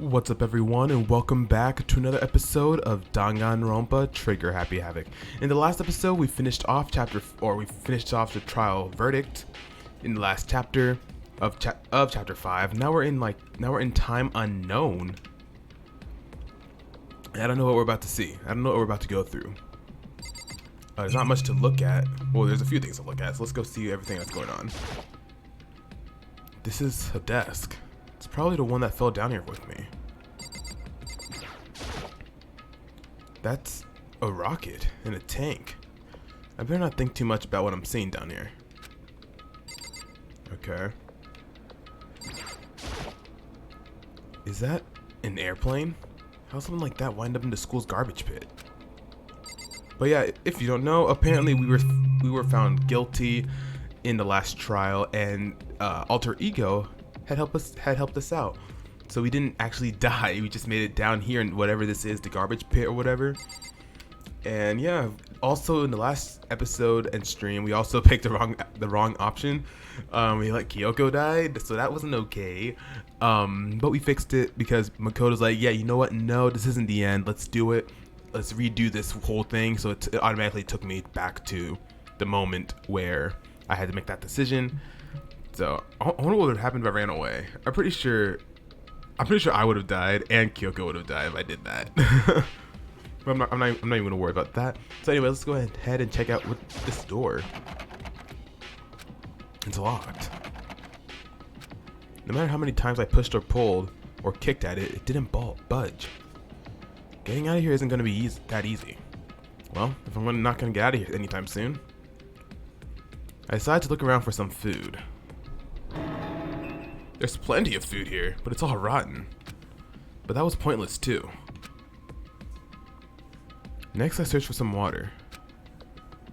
What's up, everyone, and welcome back to another episode of Danganronpa Trigger Happy Havoc. In the last episode, we finished off the trial verdict in the last chapter of chapter 5. Now we're in time unknown. And I don't know what we're about to see. I don't know what we're about to go through. There's not much to look at. Well, there's a few things to look at, so let's go see everything that's going on. This is a desk. It's probably the one that fell down here with me. That's a rocket in a tank. I better not think too much about what I'm seeing down here. Okay. Is that an airplane? How's something like that wind up in the school's garbage pit? But yeah, if you don't know, apparently we were found guilty in the last trial, and Alter Ego had helped us out. So we didn't actually die. We just made it down here in whatever this is, the garbage pit or whatever. And yeah, also in the last episode and stream, we also picked the wrong option. We let Kyoko die, so that wasn't okay. But we fixed it because Makoto's like, yeah, you know what? No, this isn't the end. Let's do it. Let's redo this whole thing. So it automatically took me back to the moment where I had to make that decision. So I wonder what would have happened if I ran away. I'm pretty sure I would have died, and Kyoko would have died if I did that. But I'm not even gonna worry about that. So anyway, let's go ahead and check out this door. It's locked. No matter how many times I pushed or pulled or kicked at it, it didn't budge. Getting out of here isn't gonna be that easy. Well, if I'm not gonna get out of here anytime soon, I decided to look around for some food. There's plenty of food here, but it's all rotten. But that was pointless too. Next, I searched for some water.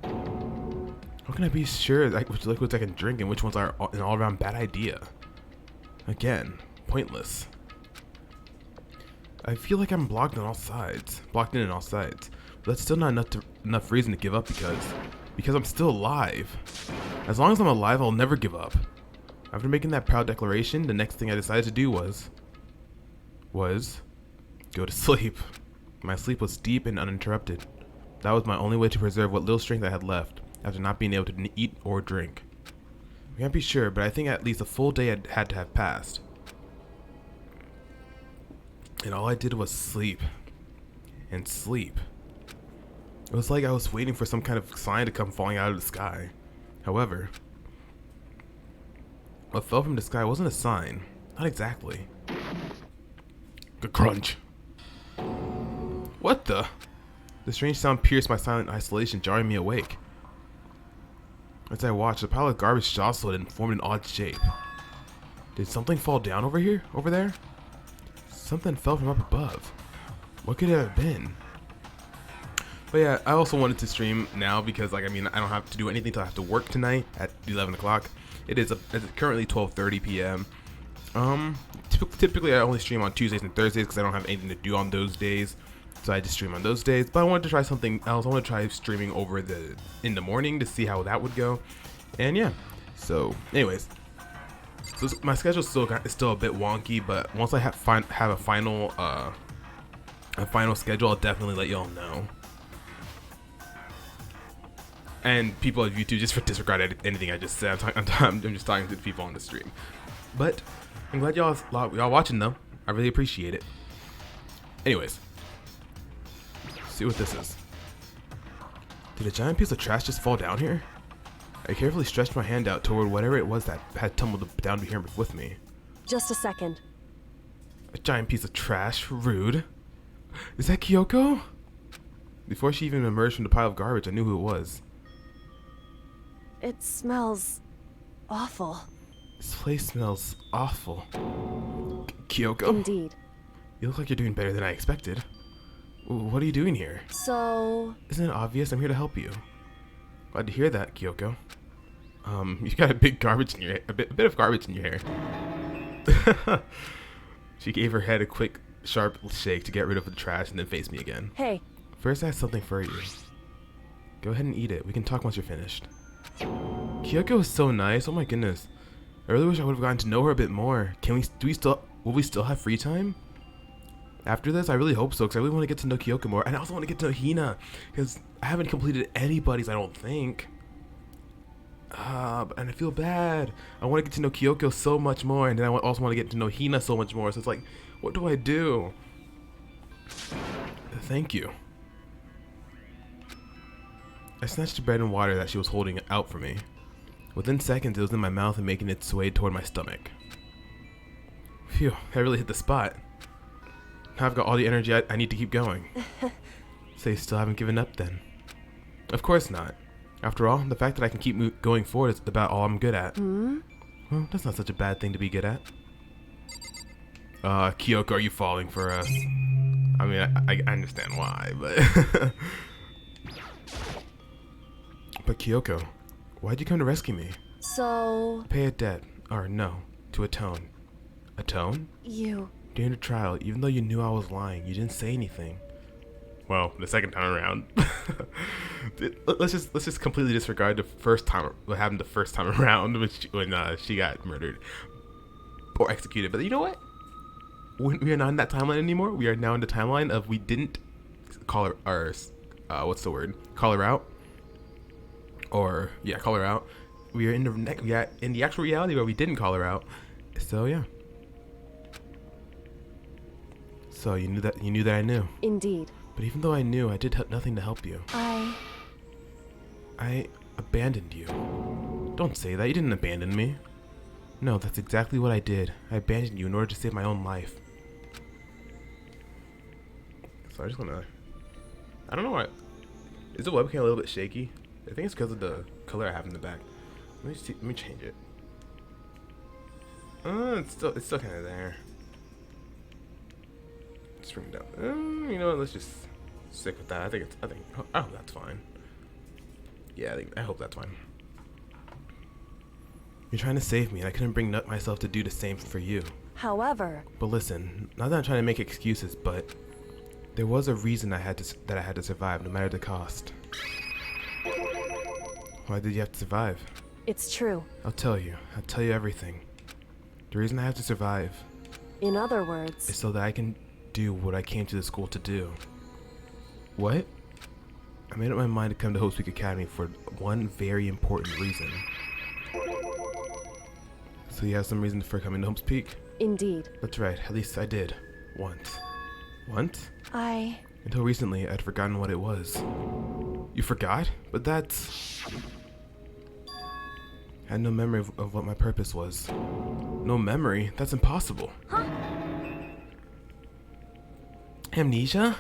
How can I be sure which liquids I can drink and which ones are an all-around bad idea? Again, pointless. I feel like I'm blocked in on all sides. But that's still not enough reason to give up because I'm still alive. As long as I'm alive, I'll never give up. After making that proud declaration, the next thing I decided to do was go to sleep. My sleep was deep and uninterrupted. That was my only way to preserve what little strength I had left after not being able to eat or drink. I can't be sure, but I think at least a full day had to have passed. And all I did was sleep and sleep. It was like I was waiting for some kind of sign to come falling out of the sky. However, what fell from the sky wasn't a sign. Not exactly. The crunch. What the? The strange sound pierced my silent isolation, jarring me awake. As I watched, a pile of garbage jostled and formed an odd shape. Did something fall down over there? Something fell from up above. What could it have been? But yeah, I also wanted to stream now because, I don't have to do anything till I have to work tonight at 11 o'clock. It's currently 12:30 p.m. Typically I only stream on Tuesdays and Thursdays because I don't have anything to do on those days. So I just stream on those days. But I wanted to try something else. I want to try streaming in the morning to see how that would go. And yeah. So anyways. So my schedule is still a bit wonky, but once I have a final schedule, I'll definitely let y'all know. And people at YouTube, just for disregard anything I just said, I'm just talking to the people on the stream. But I'm glad y'all watching though. I really appreciate it. Anyways, let's see what this is. Did a giant piece of trash just fall down here? I carefully stretched my hand out toward whatever it was that had tumbled down here with me. Just a second. A giant piece of trash? Rude. Is that Kyoko? Before she even emerged from the pile of garbage, I knew who it was. It smells awful. This place smells awful. Kyoko? Indeed. You look like you're doing better than I expected. What are you doing here? So... Isn't it obvious? I'm here to help you. Glad to hear that, Kyoko. You've got a bit of garbage in your hair. She gave her head a quick, sharp shake to get rid of the trash and then faced me again. Hey. First, I have something for you. Go ahead and eat it. We can talk once you're finished. Kyoko is so nice. Oh my goodness. I really wish I would have gotten to know her a bit more. Will we still have free time? After this, I really hope so, because I really want to get to know Kyoko more. And I also want to get to know Hina, because I haven't completed anybody's, I don't think. And I feel bad. I want to get to know Kyoko so much more, and then I also want to get to know Hina so much more. So it's like, what do I do? Thank you. I snatched the bread and water that she was holding out for me. Within seconds, it was in my mouth and making its way toward my stomach. Phew, I really hit the spot. Now I've got all the energy I need to keep going. So you still haven't given up then? Of course not. After all, the fact that I can keep going forward is about all I'm good at. Well, that's not such a bad thing to be good at. Kyoko, are you falling for us? I mean, I understand why, but... But Kyoko, why'd you come to rescue me? So... Pay a debt. Or no, to atone. Atone? You... During the trial, even though you knew I was lying, you didn't say anything. Well, the second time around. let's just completely disregard the first time, what happened the first time around when she got murdered or executed. But you know what? We are not in that timeline anymore. We are now in the timeline of we didn't call her what's the word? Call her out. Or yeah, call her out. We are in the actual reality where we didn't call her out. So yeah. So you knew that I knew. Indeed. But even though I knew, I did nothing to help you. I abandoned you. Don't say that. You didn't abandon me. No, that's exactly what I did. I abandoned you in order to save my own life. So I just wanna... I don't know why... Is the webcam a little bit shaky? I think it's because of the color I have in the back. Let me change it. It's still kind of there. Let's bring it down. You know what? Let's just stick with that. I hope that's fine. Yeah, I hope that's fine. You're trying to save me, and I couldn't bring myself to do the same for you. However... But listen, not that I'm trying to make excuses, but there was a reason I had to survive, no matter the cost. Why did you have to survive? It's true. I'll tell you everything. The reason I have to survive... In other words... is so that I can do what I came to the school to do. What? I made up my mind to come to Hope's Peak Academy for one very important reason. So you have some reason for coming to Hope's Peak? Indeed. That's right, at least I did. Once. Once? Until recently, I'd forgotten what it was. You forgot? But that's... I had no memory of what my purpose was. No memory? That's impossible. Huh? Amnesia?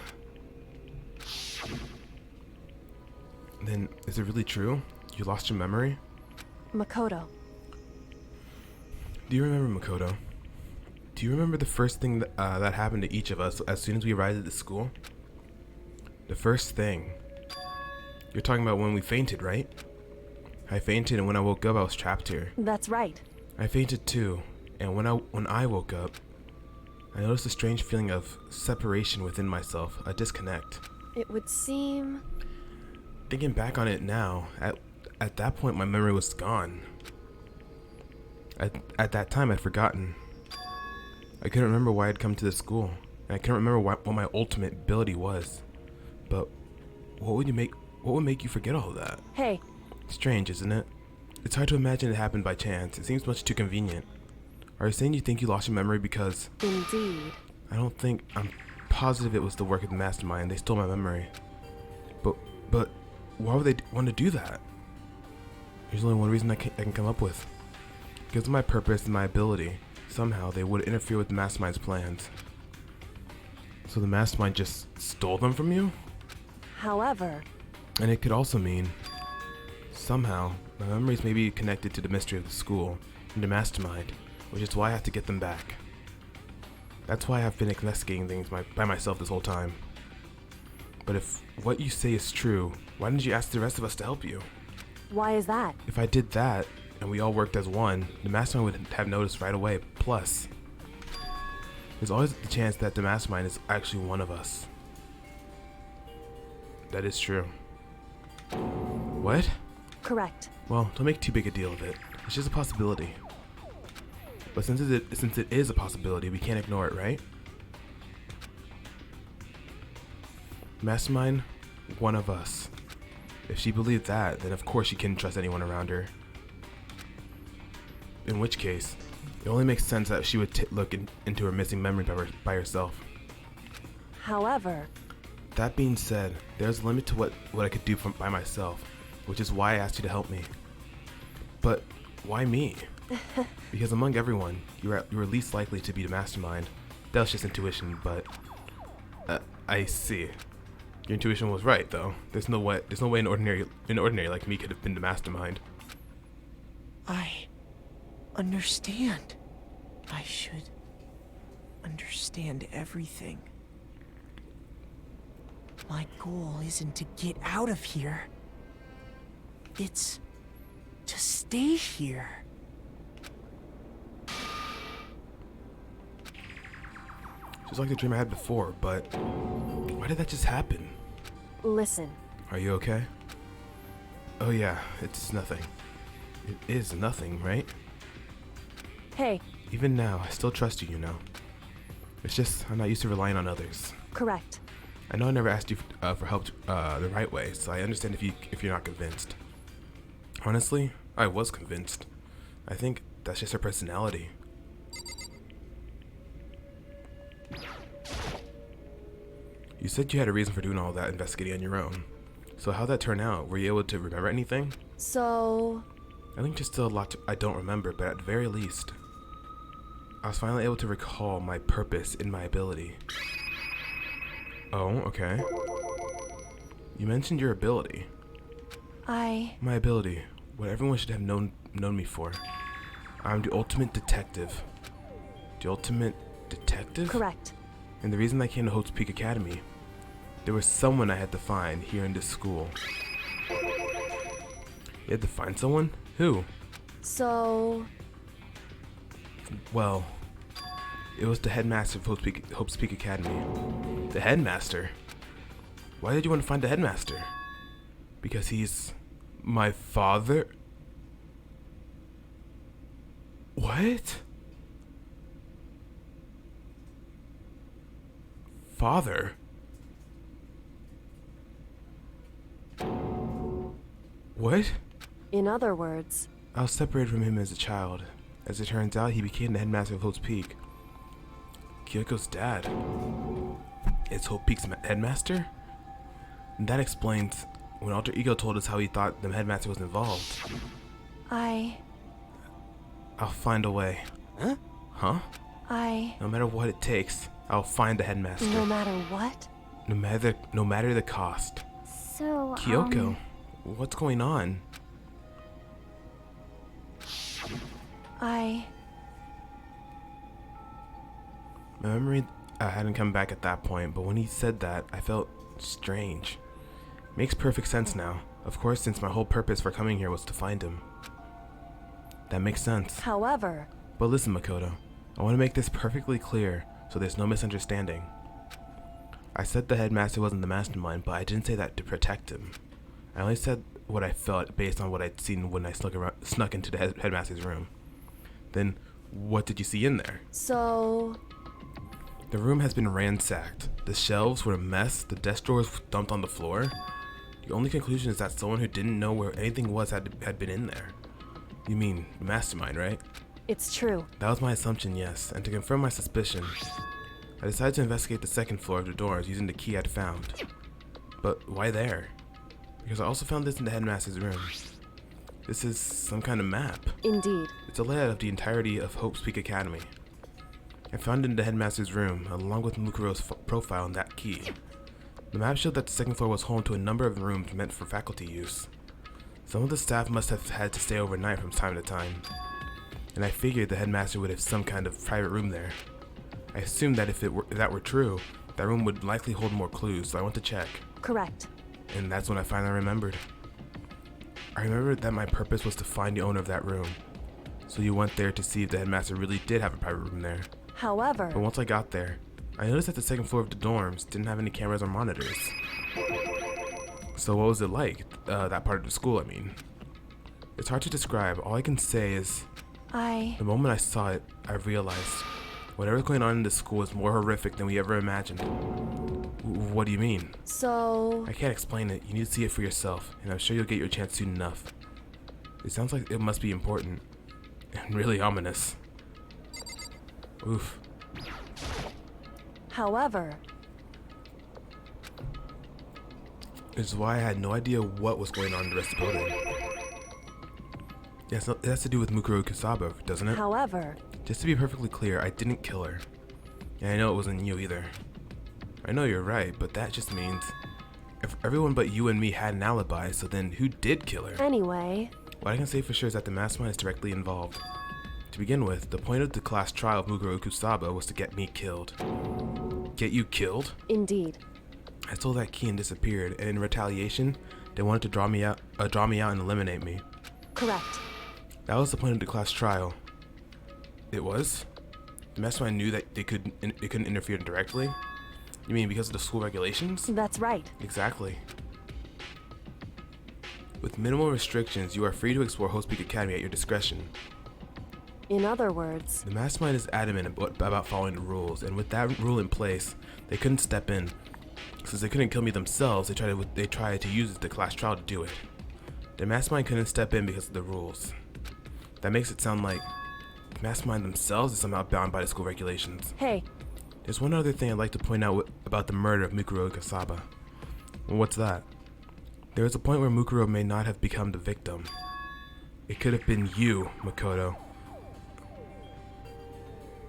Then, is it really true? You lost your memory? Makoto. Do you remember Makoto? Do you remember the first thing that happened to each of us as soon as we arrived at the school? The first thing. You're talking about when we fainted, right? I fainted, and when I woke up, I was trapped here. That's right. I fainted too, and when I woke up, I noticed a strange feeling of separation within myself, a disconnect. It would seem... Thinking back on it now, at that point my memory was gone. At that time I'd forgotten. I couldn't remember why I'd come to the school, and I couldn't remember what my ultimate ability was. But what would make you forget all of that? Hey. Strange, isn't it? It's hard to imagine it happened by chance. It seems much too convenient. Are you saying you think you lost your memory because... Indeed. I'm positive it was the work of the mastermind. They stole my memory. But why would they want to do that? There's only one reason I can come up with. Because of my purpose and my ability, somehow they would interfere with the mastermind's plans. So the mastermind just stole them from you? However... And it could also mean, somehow, my memories may be connected to the mystery of the school and the mastermind, which is why I have to get them back. That's why I've been investigating things by myself this whole time. But if what you say is true, why didn't you ask the rest of us to help you? Why is that? If I did that, and we all worked as one, the mastermind would have noticed right away. Plus, there's always the chance that the mastermind is actually one of us. That is true. What? Correct. Well, don't make too big a deal of it. It's just a possibility. But since it is a possibility, we can't ignore it, right? Mastermind, one of us. If she believed that, then of course she couldn't trust anyone around her. In which case, it only makes sense that she would look into her missing memory by herself. However, that being said, there's a limit to what I could do by myself, which is why I asked you to help me. But why me? Because among everyone, you were least likely to be the mastermind. That was just intuition, but I see. Your intuition was right, though. There's no way an ordinary like me could have been the mastermind. I understand. I should understand everything. My goal isn't to get out of here. It's to stay here. Just like the dream I had before, but why did that just happen? listen. Are you okay? Oh yeah, it's nothing. It is nothing, right? Hey, Even now, I still trust you, you know. It's just, I'm not used to relying on others. correct. I know I never asked you for help the right way, so I understand if you're not convinced. Honestly, I was convinced. I think that's just her personality. You said you had a reason for doing all that investigating on your own. So how'd that turn out? Were you able to remember anything? So, I think there's still a lot I don't remember, but at the very least, I was finally able to recall my purpose in my ability. Oh, okay. You mentioned your ability. My ability. What everyone should have known me for. I'm the ultimate detective. The ultimate detective? correct. And the reason I came to Hope's Peak Academy, there was someone I had to find here in this school. You had to find someone? Who? So, Well, it was the headmaster of Hope's Peak Academy. The headmaster? Why did you want to find the headmaster? Because he's my father? What? Father? What? in other words, I was separated from him as a child. As it turns out, he became the headmaster of Hope's Peak. Kyoko's dad is Hope Peak's headmaster? And that explains when Alter Ego told us how he thought the headmaster was involved. I, I'll find a way. Huh? No matter what it takes, I'll find the headmaster. no matter what? No matter the cost. So, Kyoko, what's going on? I, My memory hadn't come back at that point, but when he said that, I felt strange. Makes perfect sense now. Of course, since my whole purpose for coming here was to find him. That makes sense. however, But listen, Makoto, I want to make this perfectly clear so there's no misunderstanding. I said the headmaster wasn't the mastermind, but I didn't say that to protect him. I only said what I felt based on what I'd seen when I snuck into the headmaster's room. Then, what did you see in there? so, The room has been ransacked. The shelves were a mess, the desk drawers dumped on the floor. The only conclusion is that someone who didn't know where anything was had been in there. You mean, the mastermind, right? it's true. That was my assumption, yes, and to confirm my suspicion, I decided to investigate the second floor of the doors using the key I'd found. But why there? Because I also found this in the headmaster's room. This is some kind of map. Indeed. It's a layout of the entirety of Hope's Peak Academy. I found it in the headmaster's room, along with Mukuro's profile and that key. The map showed that the second floor was home to a number of rooms meant for faculty use. Some of the staff must have had to stay overnight from time to time, and I figured the headmaster would have some kind of private room there. I assumed that if that were true, that room would likely hold more clues, so I went to check. Correct. And that's when I finally remembered. I remembered that my purpose was to find the owner of that room. So you went there to see if the headmaster really did have a private room there. However, But once I got there, I noticed that the second floor of the dorms didn't have any cameras or monitors. So what was it like, that part of the school, I mean? It's hard to describe. All I can say is, the moment I saw it, I realized whatever's going on in this school is more horrific than we ever imagined. What do you mean? So, I can't explain it. You need to see it for yourself, and I'm sure you'll get your chance soon enough. It sounds like it must be important. And really ominous. Oof. however, This is why I had no idea what was going on in the rest of the building. Yes, it has to do with Mukuro Kusaba, doesn't it? however, Just to be perfectly clear, I didn't kill her. And I know it wasn't you either. I know you're right, but that just means if everyone but you and me had an alibi, so then who did kill her? anyway, What I can say for sure is that the mastermind is directly involved. To begin with, the point of the class trial of Mukuro Kusaba was to get me killed. Get you killed? indeed. I stole that key and disappeared, and in retaliation, they wanted to draw me out and eliminate me. Correct. That was the point of the class trial. It was? The mastermind knew that they couldn't interfere directly? You mean because of the school regulations? That's right. Exactly. With minimal restrictions, you are free to explore Host Peak Academy at your discretion. In other words, The mastermind is adamant about following the rules, and with that rule in place, they couldn't step in. Since they couldn't kill me themselves, they tried to use the class trial to do it. The mastermind couldn't step in because of the rules. That makes it sound like the mastermind themselves is somehow bound by the school regulations. hey, There's one other thing I'd like to point out about the murder of Mukuro Kasaba. What's that? There is a point where Mukuro may not have become the victim. It could have been you, Makoto.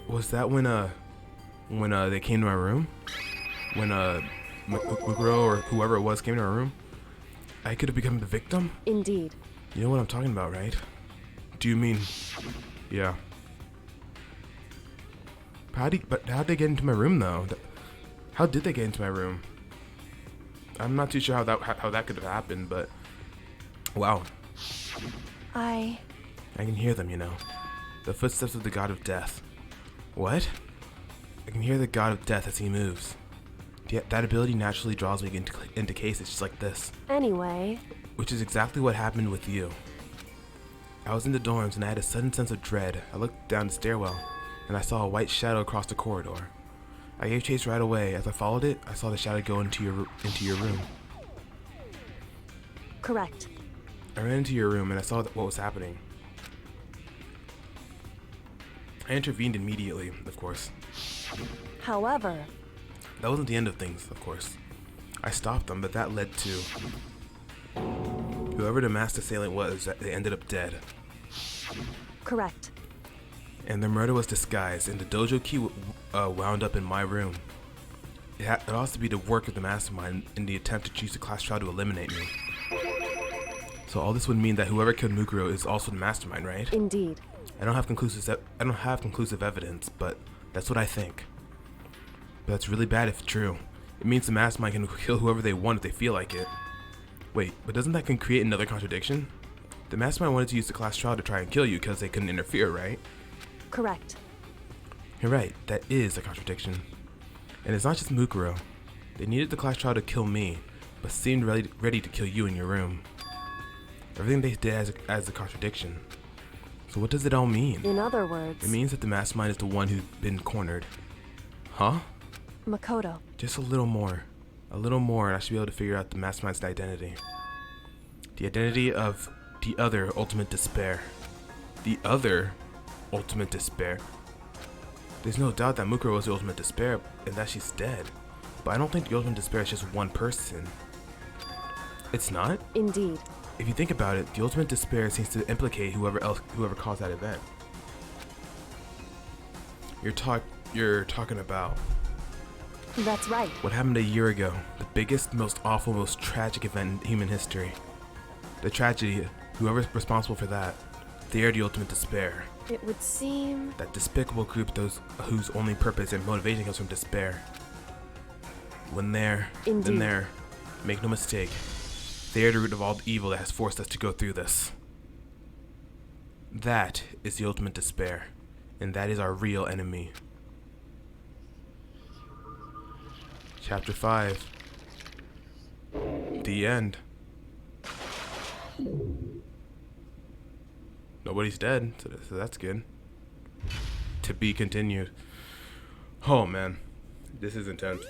Was that when they came to my room? When Mukuro or whoever it was came to our room? I could have become the victim? indeed. You know what I'm talking about, right? Do you mean... Yeah. But how'd they get into my room, though? How did they get into my room? I'm not too sure how that could have happened, but... Wow. I can hear them, you know. The footsteps of the god of death. What? I can hear the god of death as he moves. That ability naturally draws me into cases just like this. Anyway, Which is exactly what happened with you. I was in the dorms and I had a sudden sense of dread. I looked down the stairwell and I saw a white shadow across the corridor. I gave chase right away. As I followed it, I saw the shadow go into your room. correct. I ran into your room and I saw what was happening. I intervened immediately, of course. However, That wasn't the end of things, of course. I stopped them, but that led to... Whoever the masked assailant was, they ended up dead. correct. And their murder was disguised, and the dojo key wound up in my room. It has to be the work of the mastermind in the attempt to use the class trial to eliminate me. So all this would mean that whoever killed Mukuro is also the mastermind, right? Indeed. I don't have conclusive evidence, but that's what I think. But that's really bad if true. It means the mastermind can kill whoever they want if they feel like it. Wait, but doesn't that create another contradiction? The mastermind wanted to use the class trial to try and kill you because they couldn't interfere, right? Correct. You're right, that is a contradiction. And it's not just Mukuro. They needed the class trial to kill me, but seemed ready to kill you in your room. Everything they did as a contradiction. So what does it all mean? In other words, It means that the mastermind is the one who's been cornered. Huh? Makoto. Just a little more. A little more and I should be able to figure out the mastermind's identity. The identity of the other ultimate despair. The other ultimate despair? There's no doubt that Mukuro was the ultimate despair and that she's dead. But I don't think the ultimate despair is just one person. It's not? Indeed. If you think about it, the ultimate despair seems to implicate whoever caused that event. You're talking about That's right. what happened a year ago, the biggest, most awful, most tragic event in human history. The tragedy, whoever's responsible for that, they're the ultimate despair. It would seem That despicable group, those whose only purpose and motivation comes from despair. When they're, then Indeed. they're, make no mistake, they're the root of all the evil that has forced us to go through this. That is the ultimate despair, and that is our real enemy. Chapter 5. The end. Nobody's dead, so that's good. To be continued. Oh man, this is intense.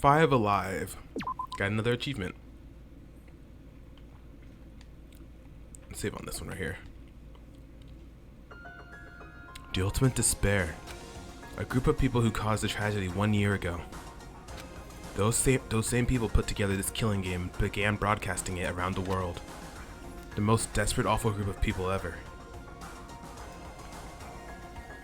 5 alive. Got another achievement. Let's save on this one right here. The ultimate despair. A group of people who caused a tragedy 1 year ago. Those same people put together this killing game and began broadcasting it around the world. The most desperate, awful group of people ever.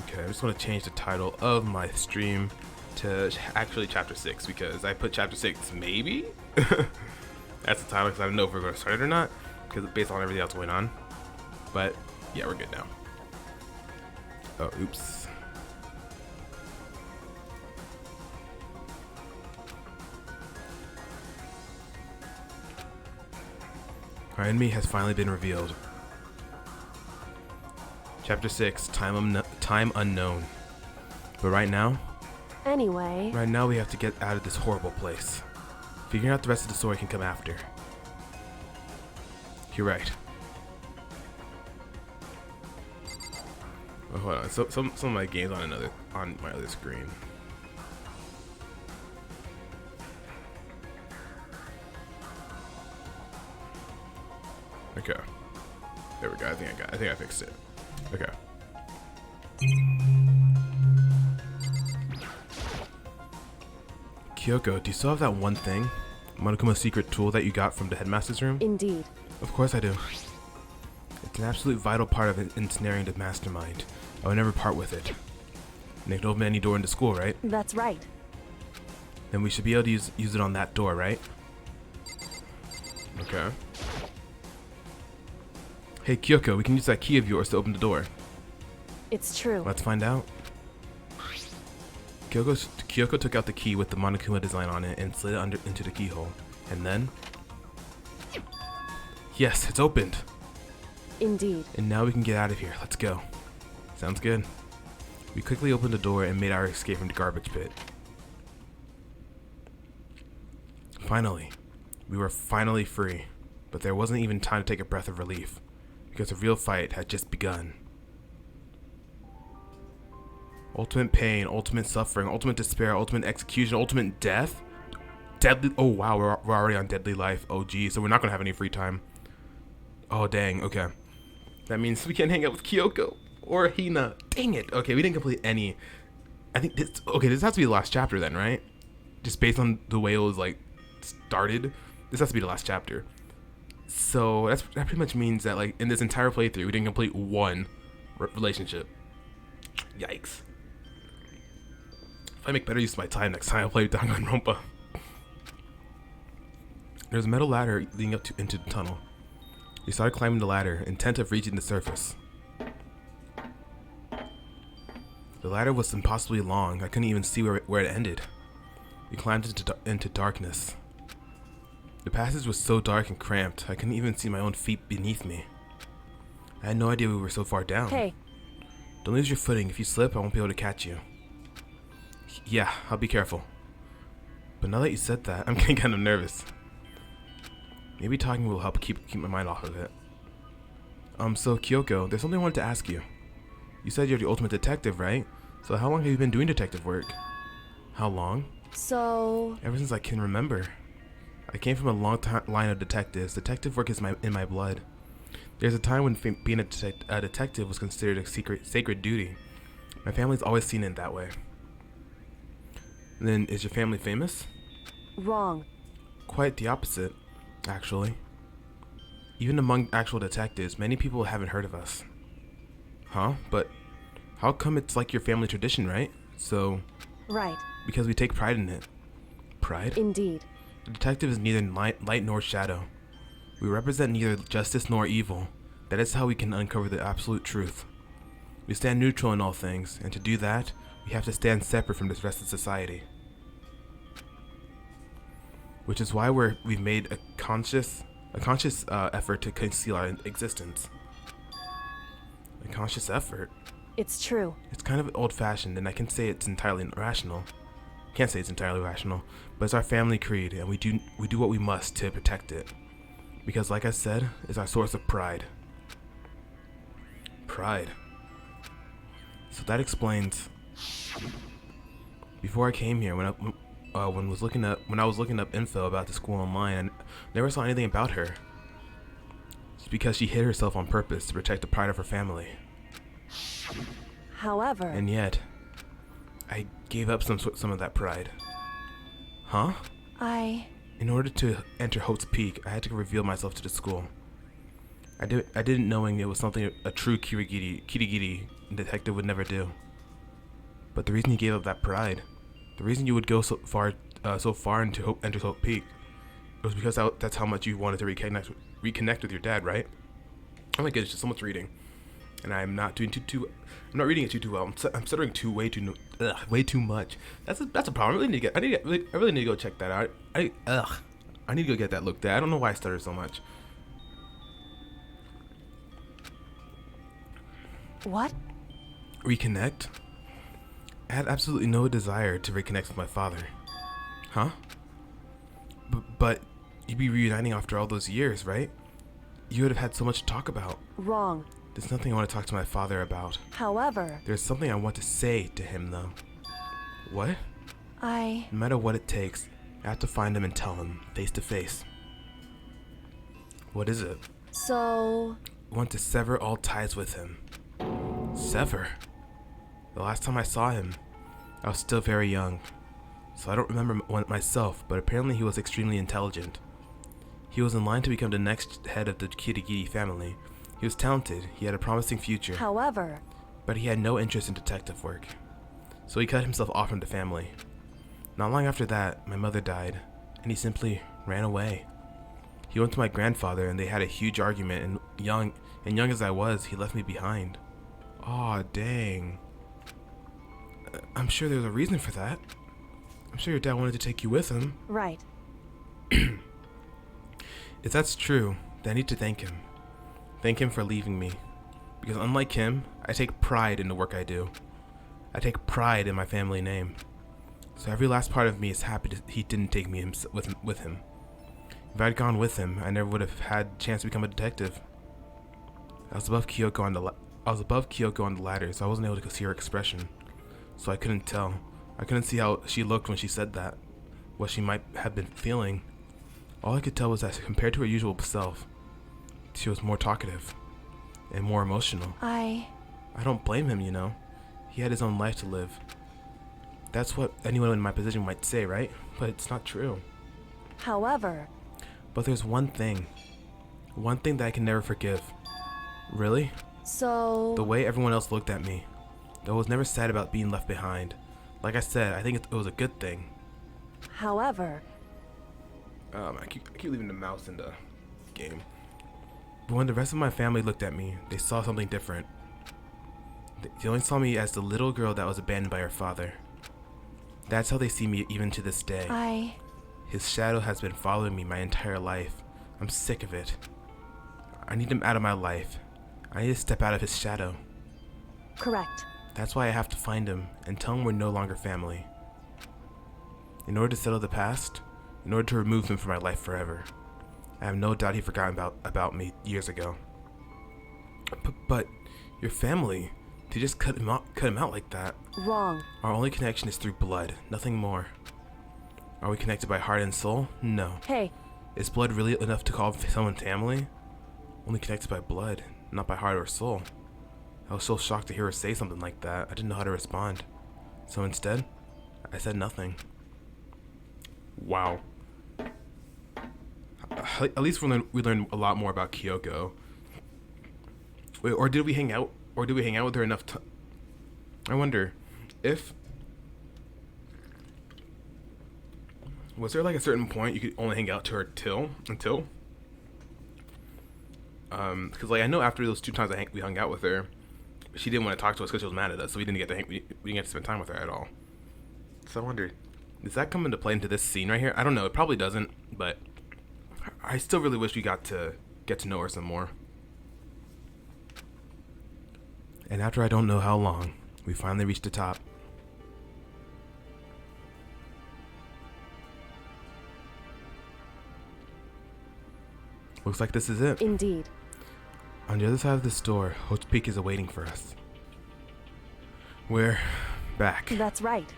Okay, I just want to change the title of my stream to actually Chapter 6 because I put Chapter 6 maybe? That's the title because I don't know if we're going to start it or not because it's based on everything else going on. But yeah, we're good now. Oh, oops. Our enemy has finally been revealed. Chapter 6, Time Unknown. But right now Anyway, we have to get out of this horrible place. Figuring out the rest of the story can come after. You're right. Oh, hold on. So, some of my games on my other screen. Okay. There we go. I think I fixed it. Okay. Kyoko, do you still have that one thing? Monokuma's secret tool that you got from the headmaster's room? indeed. Of course I do. It's an absolute vital part of ensnaring the mastermind. I will never part with it. And it can open any door into school, right? That's right. Then we should be able to use it on that door, right? Okay. Hey Kyoko, we can use that key of yours to open the door. It's true. Let's find out. Kyoko took out the key with the Monokuma design on it and slid it into the keyhole. And then... Yes, it's opened! Indeed. And now we can get out of here. Let's go. Sounds good. We quickly opened the door and made our escape from the garbage pit. Finally. We were finally free. But there wasn't even time to take a breath of relief. Because the real fight had just begun. Ultimate pain, ultimate suffering, ultimate despair, ultimate execution, ultimate death? Deadly... Oh, wow, we're already on deadly life. Oh, geez, so we're not going to have any free time. Oh, dang, okay. That means we can't hang out with Kyoko or Hina. Dang it. Okay, we didn't complete any... I think this... Okay, this has to be the last chapter then, right? Just based on the way it was, like, started. This has to be the last chapter. So, that pretty much means that, like, in this entire playthrough, we didn't complete one relationship. Yikes. If I make better use of my time next time I play Danganronpa. There's a metal ladder leading up into the tunnel. We started climbing the ladder, intent of reaching the surface. The ladder was impossibly long. I couldn't even see where it ended. We climbed into darkness. The passage was so dark and cramped, I couldn't even see my own feet beneath me. I had no idea we were so far down. Hey. Don't lose your footing. If you slip, I won't be able to catch you. Yeah, I'll be careful. But now that you said that, I'm getting kind of nervous. Maybe talking will help keep my mind off of it. So Kyoko, there's something I wanted to ask you. You said you're the ultimate detective, right? So how long have you been doing detective work? How long? So... Ever since I can remember. I came from a long line of detectives. Detective work is in my blood. There's a time when being a detective was considered a sacred duty. My family's always seen it that way. And then, is your family famous? Wrong. Quite the opposite, actually. Even among actual detectives, many people haven't heard of us. Huh? But how come it's like your family tradition, right? So... Right. Because we take pride in it. Pride? Indeed. The detective is neither light nor shadow. We represent neither justice nor evil. That is how we can uncover the absolute truth. We stand neutral in all things, and to do that, we have to stand separate from this rest of society. Which is why we've made a conscious effort to conceal our existence. A conscious effort? It's true. It's kind of old-fashioned, and I can say it's entirely irrational. Can't say it's entirely rational, but it's our family creed, and we do what we must to protect it. Because, like I said, it's our source of pride. Pride. So that explains. Before I came here, when I was looking up info about the school online, I never saw anything about her. It's because she hid herself on purpose to protect the pride of her family. However, And yet, I gave up some of that pride. Huh? In order to enter Hope's Peak, I had to reveal myself to the school. I didn't knowing it was something a true Kirigiri detective would never do. But the reason he gave up that pride, the reason you would go so far into enter Hope Peak, it was because that's how much you wanted to reconnect with your dad, right? Oh my goodness, just so much reading, and I'm not doing I'm not reading it too well. I'm stuttering way too much. That's a problem. I really need to go check that out. I need to go get that looked at. I don't know why I stutter so much. what? Reconnect? I had absolutely no desire to reconnect with my father. Huh? But you'd be reuniting after all those years, right? You would have had so much to talk about. Wrong. There's nothing I want to talk to my father about. However, There's something I want to say to him, though. What? No matter what it takes, I have to find him and tell him, face to face. What is it? so, I want to sever all ties with him. Sever? The last time I saw him, I was still very young, so I don't remember myself, but apparently he was extremely intelligent. He was in line to become the next head of the Kirigiri family. He was talented, he had a promising future, however, but he had no interest in detective work. So he cut himself off from the family. Not long after that, my mother died, and he simply ran away. He went to my grandfather and they had a huge argument, and young as I was, he left me behind. Aw, dang. I'm sure there's a reason for that. I'm sure your dad wanted to take you with him. right. If that's true, then I need to thank him. Thank him for leaving me. Because unlike him, I take pride in the work I do. I take pride in my family name. So every last part of me is happy that he didn't take me with him. If I'd gone with him, I never would have had a chance to become a detective. I was above Kyoko on the ladder, so I wasn't able to see her expression. So I couldn't tell. I couldn't see how she looked when she said that. What she might have been feeling. All I could tell was that compared to her usual self, she was more talkative and more emotional. I don't blame him, you know. He had his own life to live. That's what anyone in my position might say, right? But it's not true. However, But there's one thing that I can never forgive. Really? so, The way everyone else looked at me. Though I was never sad about being left behind. Like I said, I think it was a good thing. however, I keep leaving the mouse in the game. But when the rest of my family looked at me, they saw something different. They only saw me as the little girl that was abandoned by her father. That's how they see me even to this day. His shadow has been following me my entire life. I'm sick of it. I need him out of my life. I need to step out of his shadow. correct. That's why I have to find him and tell him we're no longer family. In order to settle the past, in order to remove him from my life forever. I have no doubt he forgot about me years ago. But your family, they just cut him out like that. Wrong. Our only connection is through blood, nothing more. Are we connected by heart and soul? No. Hey, Is blood really enough to call someone family? Only connected by blood, not by heart or soul. I was so shocked to hear her say something like that. I didn't know how to respond. So instead, I said nothing. Wow. At least we learned a lot more about Kyoko. Wait, or did we hang out? Or did we hang out with her enough time? I wonder if... Was there like a certain point you could only hang out to her until? Because like I know after those 2 times we hung out with her, she didn't want to talk to us because she was mad at us, so we didn't get to we didn't get to spend time with her at all. So I wonder, does that come into play into this scene right here? I don't know. It probably doesn't, but I still really wish we got to get to know her some more. And after I don't know how long, we finally reached the top. Looks like this is it. indeed. On the other side of this door, Hope's Peak is awaiting for us. We're back. That's right.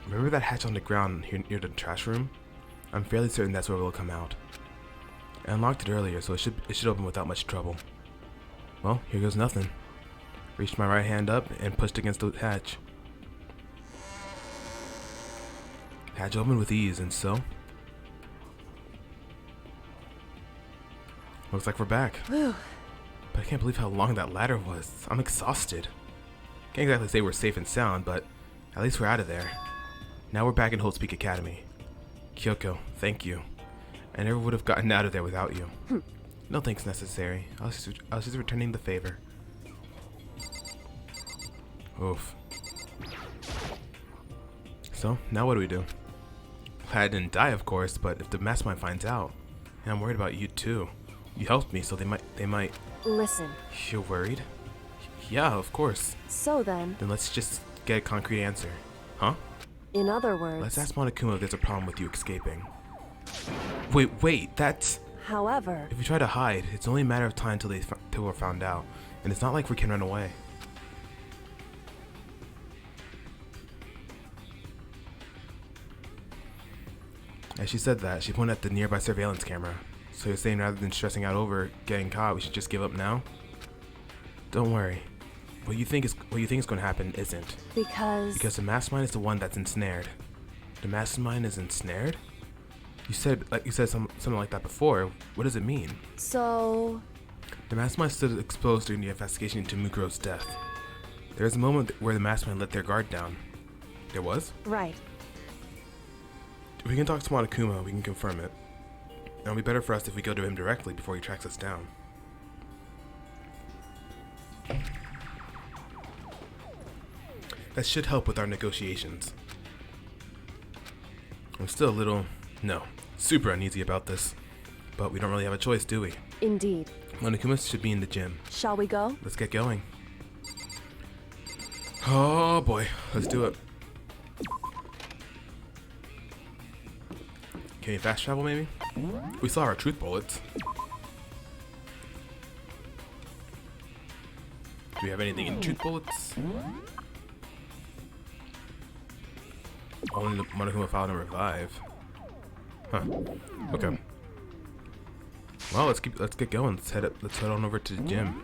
Remember that hatch on the ground here near the trash room? I'm fairly certain that's where we'll come out. I unlocked it earlier, so it should open without much trouble. Well, here goes nothing. Reached my right hand up and pushed against the hatch. Hatch opened with ease, and so... looks like we're back. Whew. But I can't believe how long that ladder was. I'm exhausted. Can't exactly say we're safe and sound, but at least we're out of there. Now we're back in Holt Peak Academy. Kyoko, thank you. I never would have gotten out of there without you. No thanks necessary. I was just returning the favor. Oof. So, now what do we do? I didn't die, of course, but if the mastermind finds out, and I'm worried about you too. You helped me, so they might... Listen. You're worried? Yeah, of course. So then, Then let's just get a concrete answer. Huh? in other words, Let's ask Monokuma if there's a problem with you escaping. Wait, that's... however, If we try to hide, it's only a matter of time till we're found out. And it's not like we can run away. As she said that, she pointed at the nearby surveillance camera. So you're saying rather than stressing out over getting caught, we should just give up now? Don't worry. What you think is going to happen isn't. Because the mastermind is the one that's ensnared. The mastermind is ensnared? You said something like that before. What does it mean? so, The mastermind stood exposed during the investigation into Mukuro's death. There was a moment where the mastermind let their guard down. There was? right. If we can talk to Monokuma, we can confirm it. It'll be better for us if we go to him directly before he tracks us down. That should help with our negotiations. I'm still a little, super uneasy about this. But we don't really have a choice, do we? Indeed. Monokuma should be in the gym. Shall we go? Let's get going. Oh boy, let's do it. Can you fast travel maybe? We saw our truth bullets. Do we have anything in truth bullets? Only the Monokuma filed and revive. Huh. Okay. Well, let's get going. Let's head on over to the gym.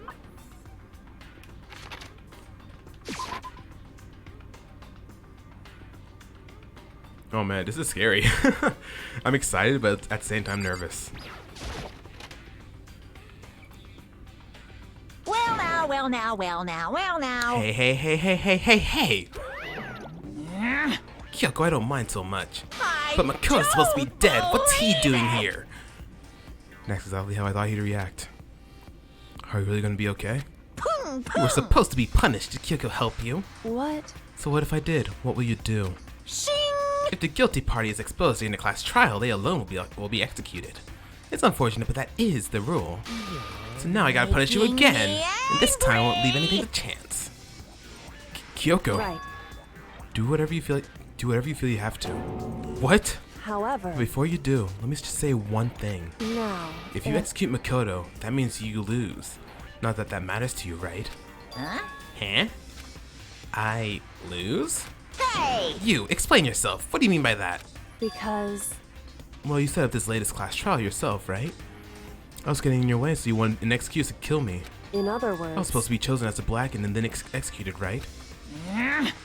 Oh man, this is scary. I'm excited, but at the same time nervous. Well now. Hey. Kyoko, I don't mind so much. But Makoto's supposed to be dead. What's he doing here? That's exactly how I thought he'd react. Are you really gonna be okay? You were supposed to be punished. Did Kyoko help you? What? So what if I did? What will you do? Shing! If the guilty party is exposed during the class trial, they alone will be executed. It's unfortunate, but that is the rule. So now I gotta punish you again, and this time I won't leave anything to chance. Kyoko, Right. do whatever you feel. Do whatever you feel you have to. What? However, Before you do, let me just say one thing. now, If you execute Makoto, that means you lose. Not that that matters to you, right? Huh? Huh? I lose? Hey! You, explain yourself. What do you mean by that? because, Well, you set up this latest class trial yourself, right? I was getting in your way, so you wanted an excuse to kill me. in other I was words, supposed to be chosen as a blackened and then executed, right?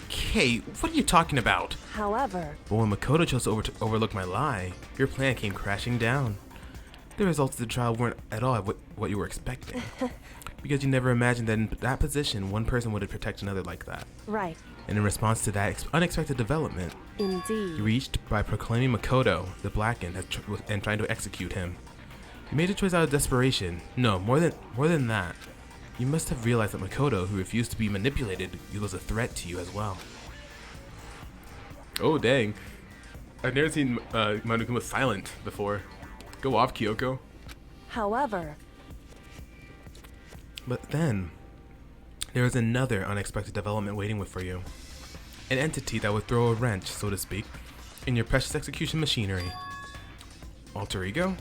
Okay, what are you talking about? however, But when Makoto chose to overlook my lie, your plan came crashing down. The results of the trial weren't at all what you were expecting. Because you never imagined that in that position, one person would protect another like that. right, And in response to that unexpected development, indeed. you reached by proclaiming Makoto the blackened and trying to execute him. You made a choice out of desperation. No, more than that. You must have realized that Makoto, who refused to be manipulated, was a threat to you as well. Oh dang! I've never seen Monokuma silent before. Go off, Kyoko. However, But then, there is another unexpected development waiting for you. An entity that would throw a wrench, so to speak, in your precious execution machinery. Alter ego?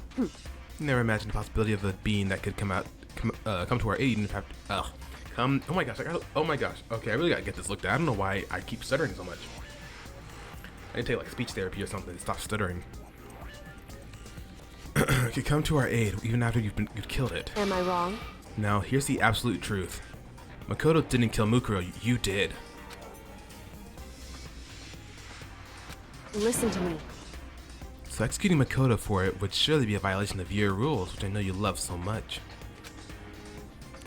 Never imagined the possibility of a being that could come to our aid and have, oh my gosh, oh my gosh. Okay, I really gotta get this looked at. I don't know why I keep stuttering so much. I need to take like speech therapy or something to stop stuttering. Could come to our aid even after you've killed it. Am I wrong? Now, here's the absolute truth. Makoto didn't kill Mukuro, you did. Listen to me. So executing Makoto for it would surely be a violation of your rules, which I know you love so much.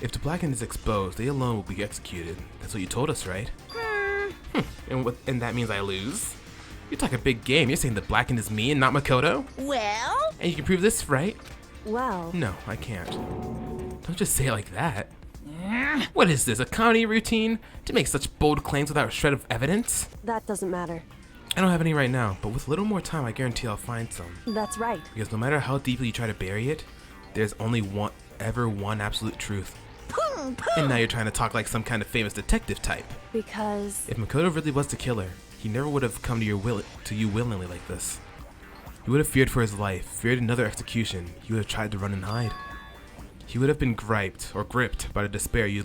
If the Blackened is exposed, they alone will be executed. That's what you told us, right? And that means I lose? You talk a big game. You're saying the Blackened is me and not Makoto? Well? And you can prove this, right? Well, No, I can't. Don't just say it like that. What is this, a comedy routine? To make such bold claims without a shred of evidence? that doesn't matter. I don't have any right now, but with a little more time, I guarantee I'll find some. That's right. Because no matter how deeply you try to bury it, there's only one absolute truth. And now you're trying to talk like some kind of famous detective type. Because If Makoto really was the killer, he never would have come to you willingly like this. He would have feared for his life, feared another execution. He would have tried to run and hide. He would have been gripped by the despair you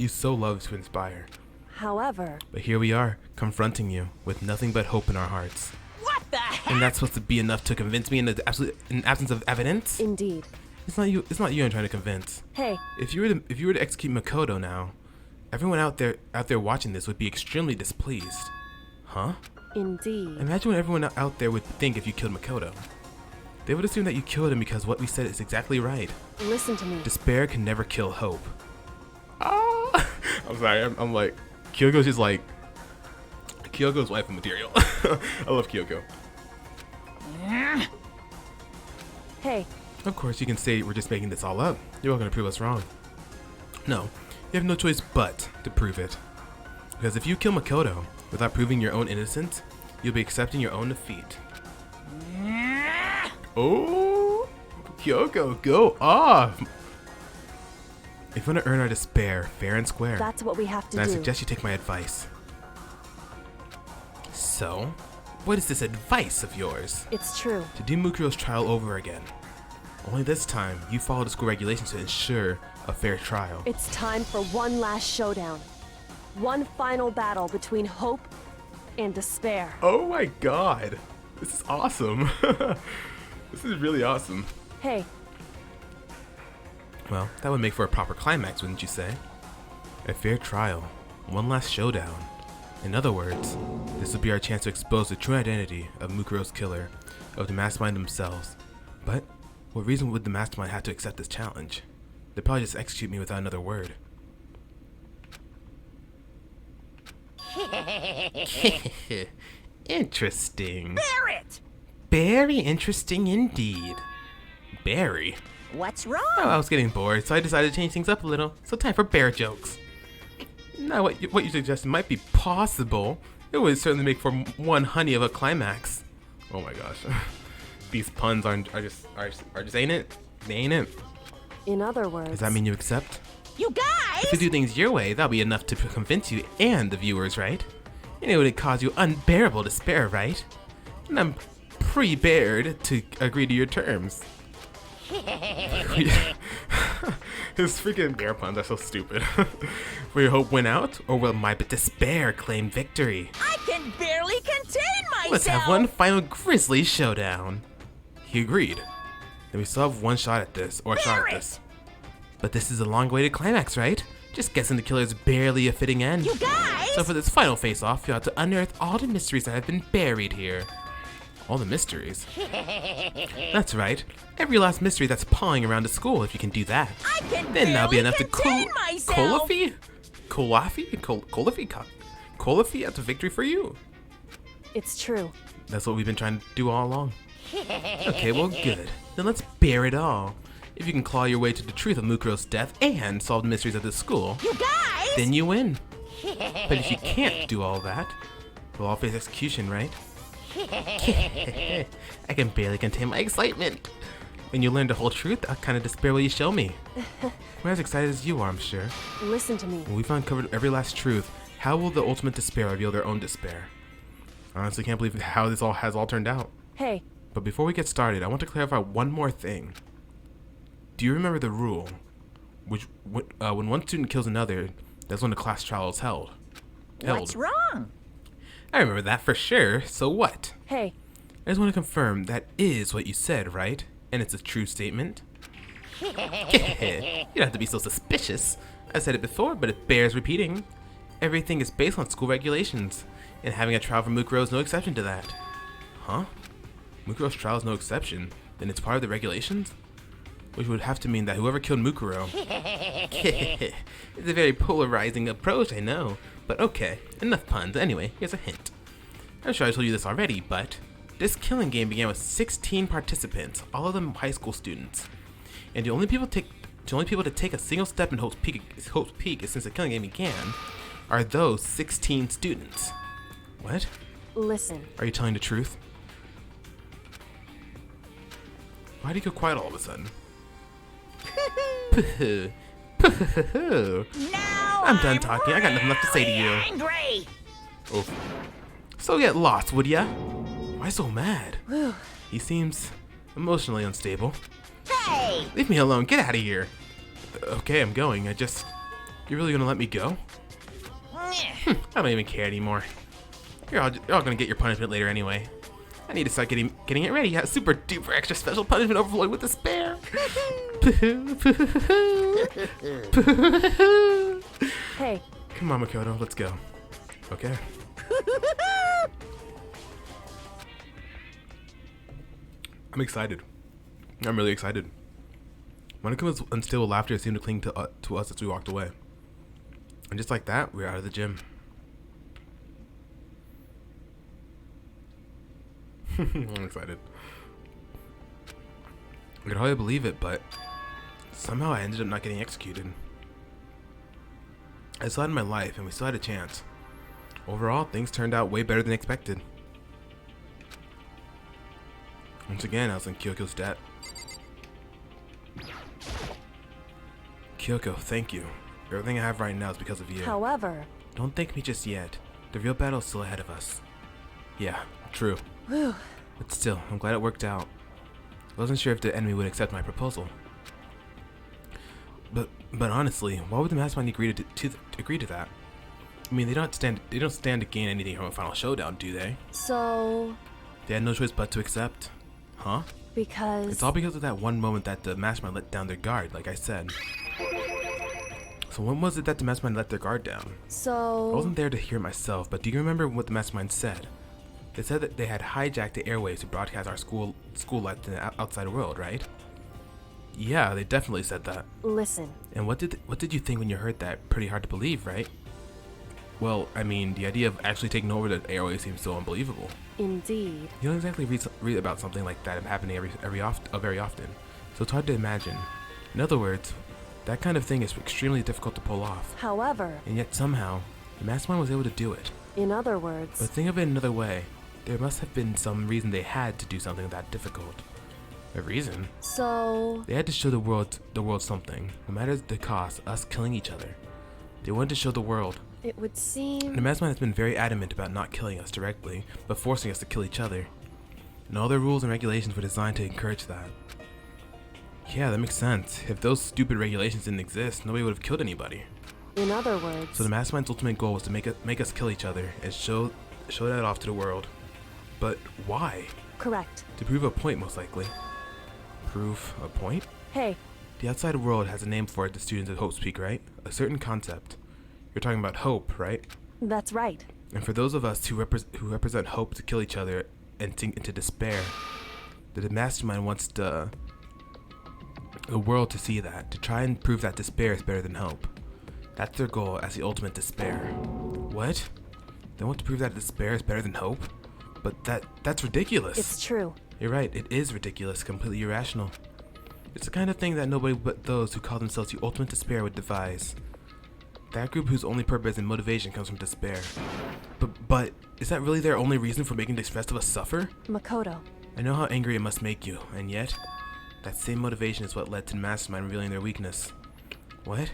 so love to inspire. however, But here we are, confronting you with nothing but hope in our hearts. What the heck? And that's supposed to be enough to convince me in absence of evidence? indeed. It's not you I'm trying to convince. Hey, If you were to execute Makoto now, everyone out there watching this would be extremely displeased. Huh? indeed. Imagine what everyone out there would think if you killed Makoto. They would assume that you killed him because what we said is exactly right. Listen to me. Despair can never kill hope. Ah! I'm sorry, I'm like, Kyoko's just like, Kyoko's wife material. I love Kyoko. Hey, Of course, you can say we're just making this all up. You're all gonna prove us wrong. No, you have no choice but to prove it. Because if you kill Makoto without proving your own innocence, you'll be accepting your own defeat. Oh, Kyoko, go off! If you want to earn our despair fair and square, that's what we have to then I do. suggest you take my advice. So, what is this advice of yours? It's true. To do Mukuro's trial over again. Only this time, you follow the school regulations to ensure a fair trial. It's time for one last showdown. One final battle between hope and despair. Oh my god! This is awesome! This is really awesome. Hey, Well, that would make for a proper climax, wouldn't you say? A fair trial. One last showdown. In other words, this would be our chance to expose the true identity of Mukuro's killer, of the mastermind themselves. But, what reason would the mastermind have to accept this challenge? They'd probably just execute me without another word. Interesting. Barrett! Very interesting indeed. Barry? What's wrong? Oh, I was getting bored, so I decided to change things up a little. So time for bear jokes. Now, what you suggested might be possible. It would certainly make for one honey of a climax. Oh my gosh, these puns are just ain't it? They ain't it. in other words, Does that mean you accept? You guys! If you do things your way, that'll be enough to convince you and the viewers, right? And it would cause you unbearable despair, right? And I'm prepared to agree to your terms. His freaking bear puns are so stupid. Will your hope win out, or will my despair claim victory? I can barely contain myself! Let's have one final grisly showdown. He agreed. Then we still have one shot at this, or a shot at this. But this is a long-awaited climax, right? Just guessing the killer's barely a fitting end. You guys! So for this final face-off, you'll have to unearth all the mysteries that have been buried here. All the mysteries? That's right. Every last mystery that's pawing around the school, if you can do that. I can Then that'll be enough to contain myself! Colafy at the victory for you. it's true. That's what we've been trying to do all along. Okay, well, good. Then let's bear it all. If you can claw your way to the truth of Mukuro's death and solve the mysteries of the school, You guys! then you win. But if you can't do all that, we'll all face execution, right? I can barely contain my excitement. When you learn the whole truth, what kind of despair will you show me? We're as excited as you are, I'm sure. Listen to me. When we've uncovered every last truth, how will the ultimate despair reveal their own despair? I honestly can't believe how this has all turned out. Hey, But before we get started, I want to clarify one more thing. Do you remember the rule? When one student kills another, that's when the class trial is held. What's wrong? I remember that for sure. So what? Hey, I just want to confirm that is what you said, right? And it's a true statement? You don't have to be so suspicious. I said it before, but it bears repeating. Everything is based on school regulations, and having a trial for Mukuro is no exception to that. Huh? Mukuro's trial is no exception? Then it's part of the regulations? Which would have to mean that whoever killed Mukuro... It's a very polarizing approach, I know. But okay, enough puns. Anyway, here's a hint. I'm sure I told you this already, but... this killing game began with 16 participants, all of them high school students. And the only people to take a single step in Hope's Peak since the killing game began are those 16 students. What? listen. Are you telling the truth? Why do you go quiet all of a sudden? Now I'm done talking. I got nothing left to say to you. Angry. Oh. So get lost, would ya? Why so mad? He seems emotionally unstable. Hey. Leave me alone. Get out of here. Okay, I'm going. You're really gonna let me go? I don't even care anymore. You're all gonna get your punishment later anyway. I need to start getting it ready. Yeah, super duper extra special punishment overload with despair. Hey, Come on, Makoto, let's go. Okay. I'm excited. I'm really excited. Monika's unstable laughter seemed to cling to us as we walked away. And just like that, we were out of the gym. I'm excited. I could hardly believe it, but somehow I ended up not getting executed. I still had my life, and we still had a chance. Overall, things turned out way better than expected. Once again, I was in Kyoko's debt. Kyoko, thank you. Everything I have right now is because of you. however, Don't thank me just yet. The real battle is still ahead of us. Yeah, true. whew, But still, I'm glad it worked out. I wasn't sure if the enemy would accept my proposal. But honestly, why would the Mastermind agree to that? I mean, they don't stand to gain anything from a final showdown, do they? so, They had no choice but to accept. Huh? because... It's all because of that one moment that the Mastermind let down their guard, like I said. So when was it that the Mastermind let their guard down? I So... wasn't there to hear it myself, but do you remember what the Mastermind said? They said that they had hijacked the airwaves to broadcast our school life to the outside world, right? Yeah, they definitely said that. Listen, And what did you think when you heard that? Pretty hard to believe, right? Well, I mean, the idea of actually taking over the airwaves seems so unbelievable. indeed. You don't exactly read about something like that happening very often, so it's hard to imagine. In other words, that kind of thing is extremely difficult to pull off, However, and yet somehow the Mastermind was able to do it. in other words... But think of it another way. There must have been some reason they had to do something that difficult. A reason? So... They had to show the world something, no matter the cost, us killing each other. They wanted to show the world. It would seem... The Mastermind has been very adamant about not killing us directly, but forcing us to kill each other. And all their rules and regulations were designed to encourage that. Yeah, that makes sense. If those stupid regulations didn't exist, nobody would have killed anybody. In other words... So the Mastermind's ultimate goal was to make us kill each other and show that off to the world. But why? Correct. To prove a point, most likely. Prove a point? Hey, The outside world has a name for it, the students at Hope's Peak, right? A certain concept. You're talking about hope, right? that's right. And for those of us who represent hope to kill each other and sink into despair, the Mastermind wants the world to see that, to try and prove that despair is better than hope. That's their goal as the ultimate despair. What? They want to prove that despair is better than hope? But that's ridiculous. It's true. You're right, it is ridiculous, completely irrational. It's the kind of thing that nobody but those who call themselves the ultimate despair would devise. That group whose only purpose and motivation comes from despair. But is that really their only reason for making the rest of us suffer? Makoto. I know how angry it must make you, and yet, that same motivation is what led to Mastermind revealing their weakness. What?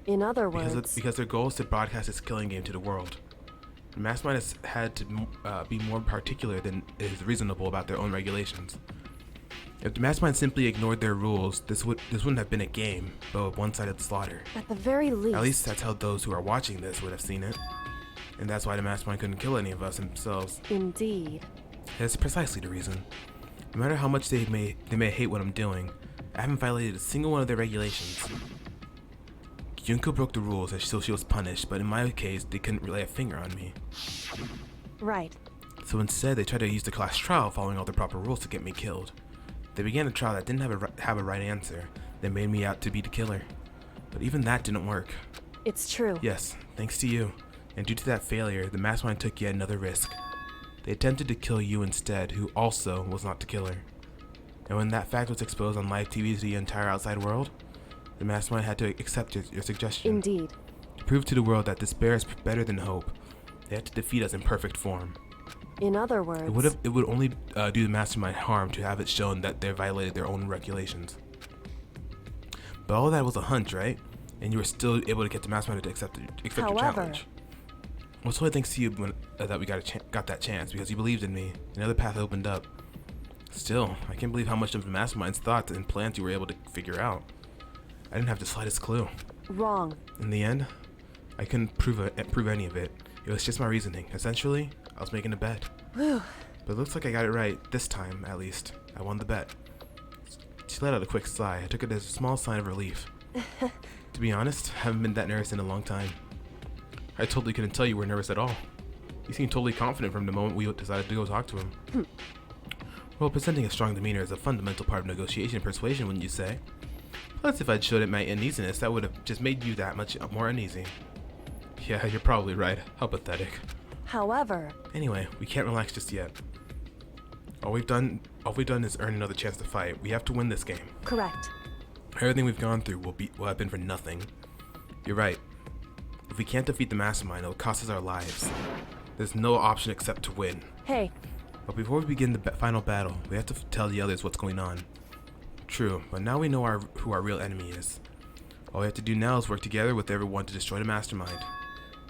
In other words... Because their goal is to broadcast this killing game to the world. The Mastermind has had to be more particular than is reasonable about their own regulations. If the Mastermind simply ignored their rules, this wouldn't have been a game, but a one-sided slaughter. At the very least... At least that's how those who are watching this would have seen it. And that's why the mastermind couldn't kill any of us themselves. Indeed. That's precisely the reason. No matter how much they may hate what I'm doing, I haven't violated a single one of their regulations. Junko broke the rules, and so she was punished, but in my case, they couldn't lay a finger on me. Right. So instead, they tried to use the class trial following all the proper rules to get me killed. They began a trial that didn't have a right answer. They made me out to be the killer. But even that didn't work. It's true. Yes, thanks to you. And due to that failure, the mastermind took yet another risk. They attempted to kill you instead, who also was not the killer. And when that fact was exposed on live TV to the entire outside world, the mastermind had to accept your suggestion. Indeed. To prove to the world that despair is better than hope, they had to defeat us in perfect form. In other words... It would only do the mastermind harm to have it shown that they violated their own regulations. But all that was a hunch, right? And you were still able to get the mastermind to accept your challenge. Well, it's only thanks to you that we got that chance, because you believed in me. Another path opened up. Still, I can't believe how much of the mastermind's thoughts and plans you were able to figure out. I didn't have the slightest clue. Wrong. In the end, I couldn't prove any of it. It was just my reasoning. Essentially, I was making a bet. Whew. But it looks like I got it right, this time at least. I won the bet. She let out a quick sigh. I took it as a small sign of relief. To be honest, I haven't been that nervous in a long time. I totally couldn't tell you were nervous at all. You seemed totally confident from the moment we decided to go talk to him. Well, presenting a strong demeanor is a fundamental part of negotiation and persuasion, wouldn't you say? Plus, if I'd showed it my uneasiness, that would have just made you that much more uneasy. Yeah, you're probably right. How pathetic. However... Anyway, we can't relax just yet. All we've done is earn another chance to fight. We have to win this game. Correct. Everything we've gone through will have been for nothing. You're right. If we can't defeat the mastermind, it'll cost us our lives. There's no option except to win. Hey. But before we begin the final battle, we have to tell the others what's going on. True, but now we know who our real enemy is. All we have to do now is work together with everyone to destroy the mastermind.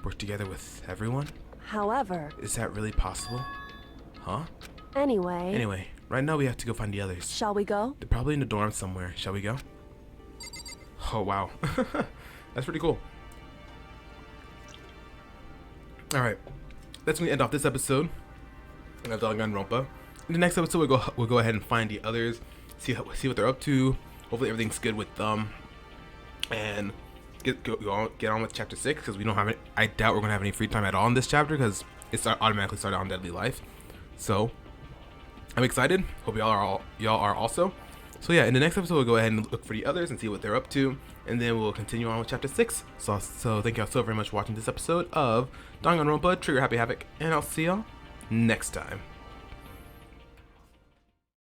Work together with everyone? However... Is that really possible? Huh? Anyway, right now we have to go find the others. shall we go? They're probably in the dorm somewhere. Shall we go? Oh, wow. That's pretty cool. Alright. That's going to end off this episode of Danganronpa. In the next episode, we'll go ahead and find the others, see what they're up to. Hopefully everything's good with them. And get on with chapter 6, because we don't have it. I doubt we're going to have any free time at all in this chapter, because it's automatically started on Deadly Life. So, I'm excited. Hope y'all are also. So yeah, in the next episode, we'll go ahead and look for the others and see what they're up to, and then we'll continue on with chapter 6. So thank y'all so very much for watching this episode of Danganronpa, Trigger Happy Havoc, and I'll see y'all next time.